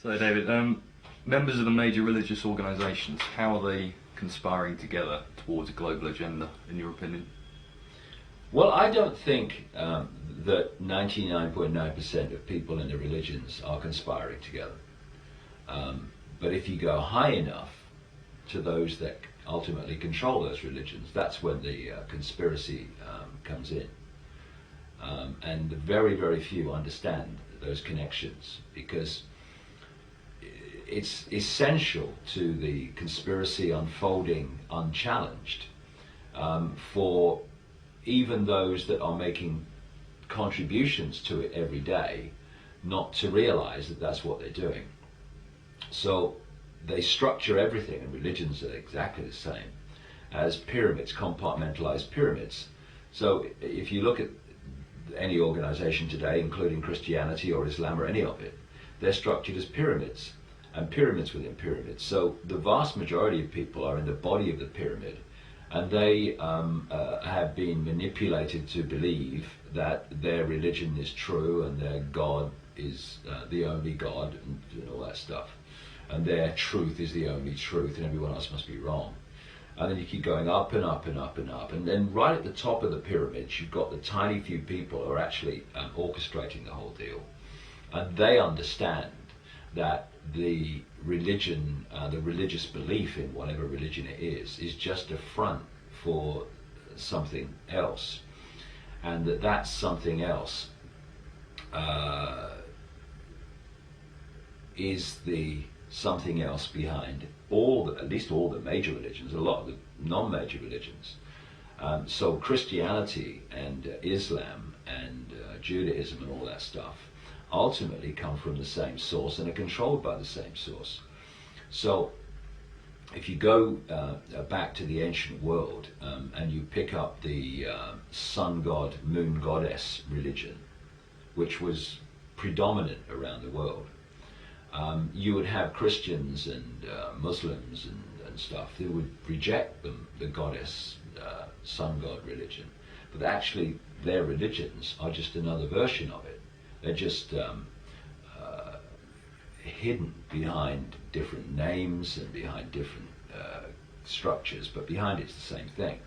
So, David, members of the major religious organisations, how are they conspiring together towards a global agenda, in your opinion? Well, I don't think that 99.9% of people in the religions are conspiring together. But if you go high enough to those that ultimately control those religions, that's when the conspiracy comes in. And very, very few understand those connections, because it's essential to the conspiracy unfolding unchallenged for even those that are making contributions to it every day not to realize that that's what they're doing. So they structure everything, and religions are exactly the same, as pyramids, compartmentalized pyramids. So if you look at any organization today, including Christianity or Islam or any of it, they're structured as pyramids, and pyramids within pyramids. So the vast majority of people are in the body of the pyramid, and they have been manipulated to believe that their religion is true and their God is the only God, and all that stuff. And their truth is the only truth, and everyone else must be wrong. And then you keep going up and up and up and up. And then right at the top of the pyramid, you've got the tiny few people who are actually orchestrating the whole deal. And they understand that the religion, the religious belief in whatever religion it is just a front for something else. And that something else is the something else behind at least all the major religions, a lot of the non-major religions. So Christianity and Islam and Judaism and all that stuff ultimately come from the same source and are controlled by the same source. So if you go back to the ancient world and you pick up the sun god, moon goddess religion, which was predominant around the world, you would have Christians and Muslims and stuff who would reject the goddess, sun god religion. But actually their religions are just another version of it. They're just hidden behind different names and behind different structures, but behind it's the same thing.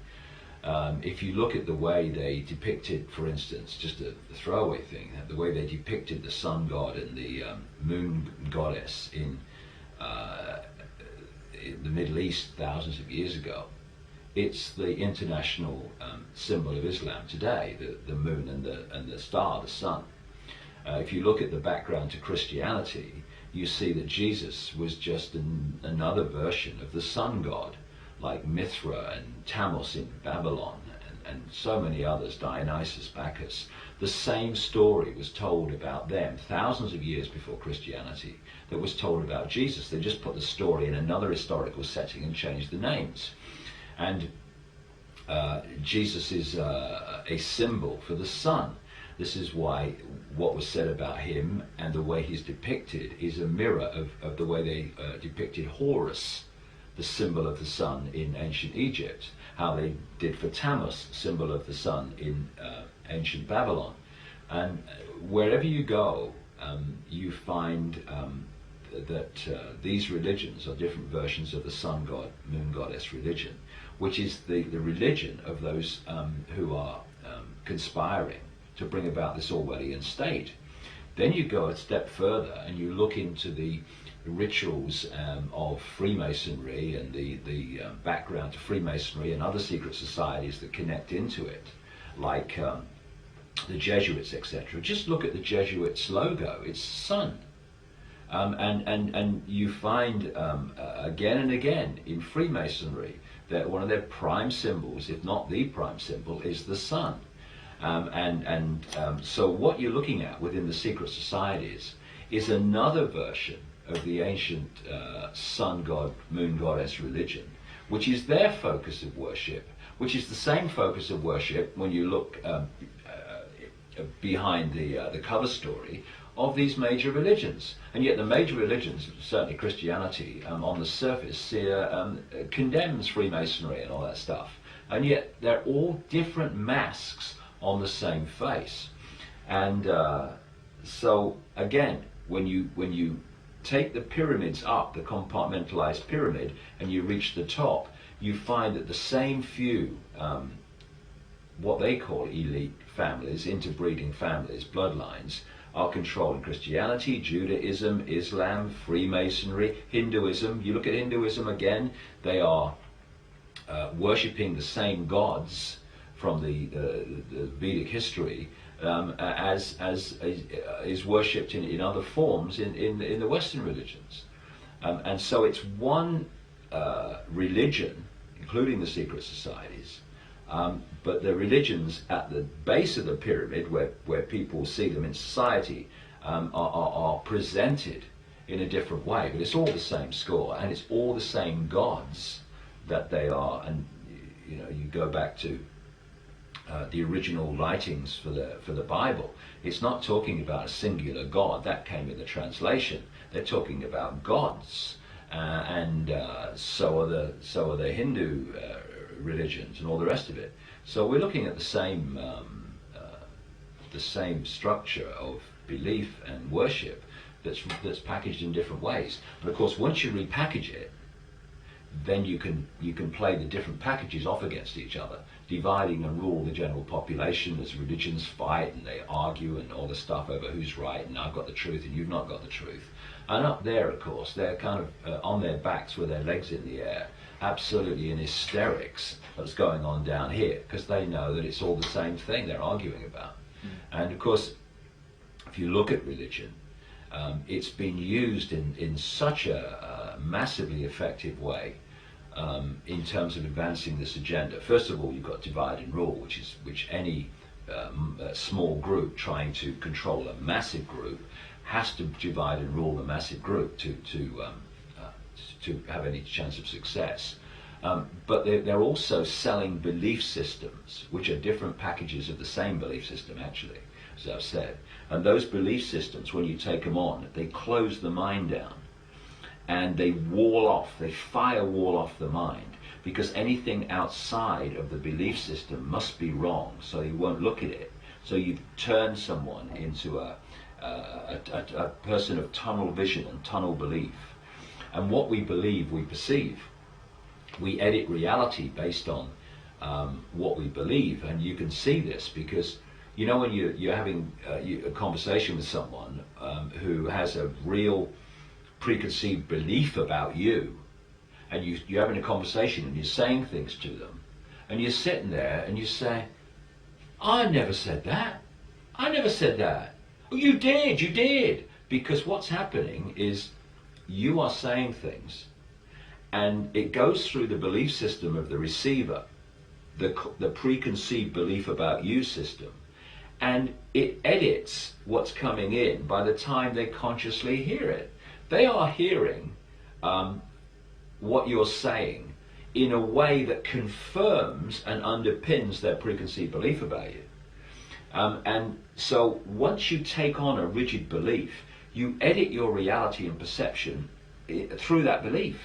If you look at the way they depicted, for instance, just a throwaway thing, the way they depicted the sun god and the moon goddess in the Middle East thousands of years ago, it's the international symbol of Islam today, the moon and the star, the sun. If you look at the background to Christianity, you see that Jesus was just another version of the sun god, like Mithra and Tammuz in Babylon, and so many others, Dionysus, Bacchus. The same story was told about them thousands of years before Christianity that was told about Jesus. They just put the story in another historical setting and changed the names. And Jesus is a symbol for the sun. This is why what was said about him and the way he's depicted is a mirror of the way they depicted Horus, the symbol of the sun in ancient Egypt, how they did for Tammuz, symbol of the sun in ancient Babylon. And wherever you go, you find that these religions are different versions of the sun god, moon goddess religion, which is the religion of those who are conspiring to bring about this Orwellian state. Then you go a step further and you look into the rituals of Freemasonry and the background to Freemasonry and other secret societies that connect into it, like the Jesuits, etc. Just look at the Jesuits' logo, it's sun. And you find again and again in Freemasonry that one of their prime symbols, if not the prime symbol, is the sun. So what you're looking at within the secret societies is another version of the ancient sun god, moon goddess religion, which is their focus of worship, which is the same focus of worship when you look behind the cover story of these major religions. And yet the major religions, certainly Christianity, on the surface condemns Freemasonry and all that stuff. And yet they're all different masks on the same face. And so again, when you take the pyramids up, the compartmentalized pyramid, and you reach the top, you find that the same few, what they call elite families, interbreeding families, bloodlines, are controlling Christianity, Judaism, Islam, Freemasonry, Hinduism. You look at Hinduism again, they are worshipping the same gods from the Vedic history as is worshipped in other forms in the Western religions. And so it's one religion, including the secret societies, but the religions at the base of the pyramid, where people see them in society, are presented in a different way. But it's all the same score, and it's all the same gods that they are. And you know, you go back to the original writings for the Bible. It's not talking about a singular God. That came in the translation. They're talking about gods, and so are the Hindu religions and all the rest of it. So we're looking at the same structure of belief and worship that's packaged in different ways. But of course, once you repackage it, then you can play the different packages off against each other, dividing and rule the general population as religions fight and they argue and all the stuff over who's right and I've got the truth and you've not got the truth. And up there, of course, they're kind of on their backs with their legs in the air, absolutely in hysterics that's going on down here, because they know that it's all the same thing they're arguing about. And of course, if you look at religion, it's been used in such a massively effective way in terms of advancing this agenda. First of all, you've got divide and rule, which any small group trying to control a massive group has to divide and rule the massive group to have any chance of success. But they're also selling belief systems, which are different packages of the same belief system, actually, as I've said. And those belief systems, when you take them on, they close the mind down. And they firewall off the mind, because anything outside of the belief system must be wrong, so you won't look at it. So you turn someone into a person of tunnel vision and tunnel belief. And what we believe, we perceive. We edit reality based on what we believe, and you can see this because, you know, when you're having a conversation with someone who has a real preconceived belief about you, and you're having a conversation and you're saying things to them, and you're sitting there and you say, I never said that. I never said that. Oh, you did. Because what's happening is you are saying things, and it goes through the belief system of the receiver, the preconceived belief about you system, and it edits what's coming in by the time they consciously hear it. They are hearing what you're saying in a way that confirms and underpins their preconceived belief about you. And so once you take on a rigid belief, you edit your reality and perception through that belief.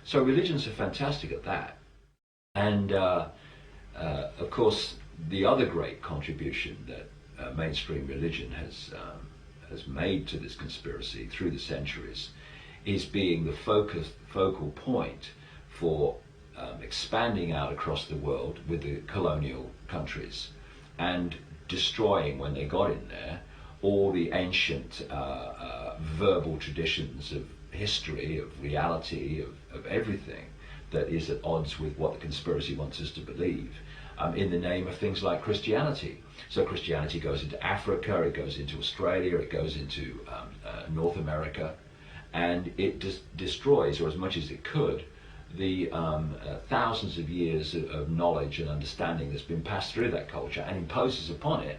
So religions are fantastic at that. And of course, the other great contribution that mainstream religion has made to this conspiracy through the centuries is being the focal point for expanding out across the world with the colonial countries and destroying, when they got in there, all the ancient verbal traditions of history, of reality, of everything that is at odds with what the conspiracy wants us to believe, in the name of things like Christianity. So Christianity goes into Africa, it goes into Australia, it goes into North America, and it destroys, or as much as it could, the thousands of years of knowledge and understanding that's been passed through that culture, and imposes upon it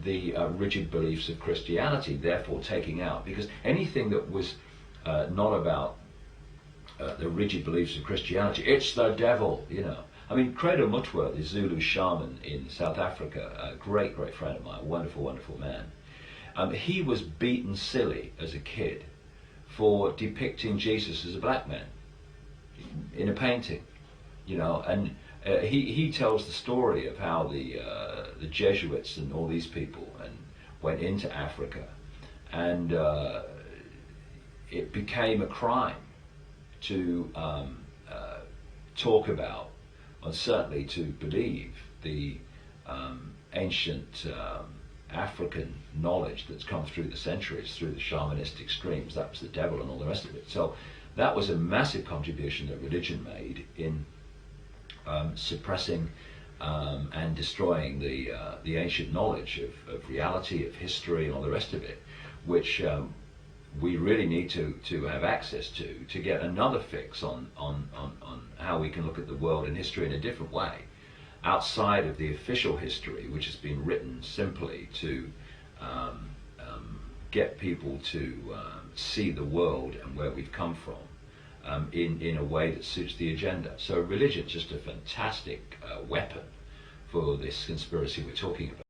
the rigid beliefs of Christianity, therefore taking out, because anything that was not about the rigid beliefs of Christianity, it's the devil, you know. I mean, Credo Mutwa, the Zulu shaman in South Africa, a great, great friend of mine, a wonderful, wonderful man, he was beaten silly as a kid for depicting Jesus as a black man in a painting, you know. And he tells the story of how the Jesuits and all these people went into Africa, and it became a crime to talk about, or certainly to believe, the ancient African knowledge that's come through the centuries, through the shamanistic streams. That was the devil and all the rest of it. So that was a massive contribution that religion made in suppressing and destroying the ancient knowledge of reality, of history, and all the rest of it, which we really need to have access to get another fix on how we can look at the world and history in a different way, outside of the official history, which has been written simply to get people to see the world and where we've come from in a way that suits the agenda. So religion's just a fantastic weapon for this conspiracy we're talking about.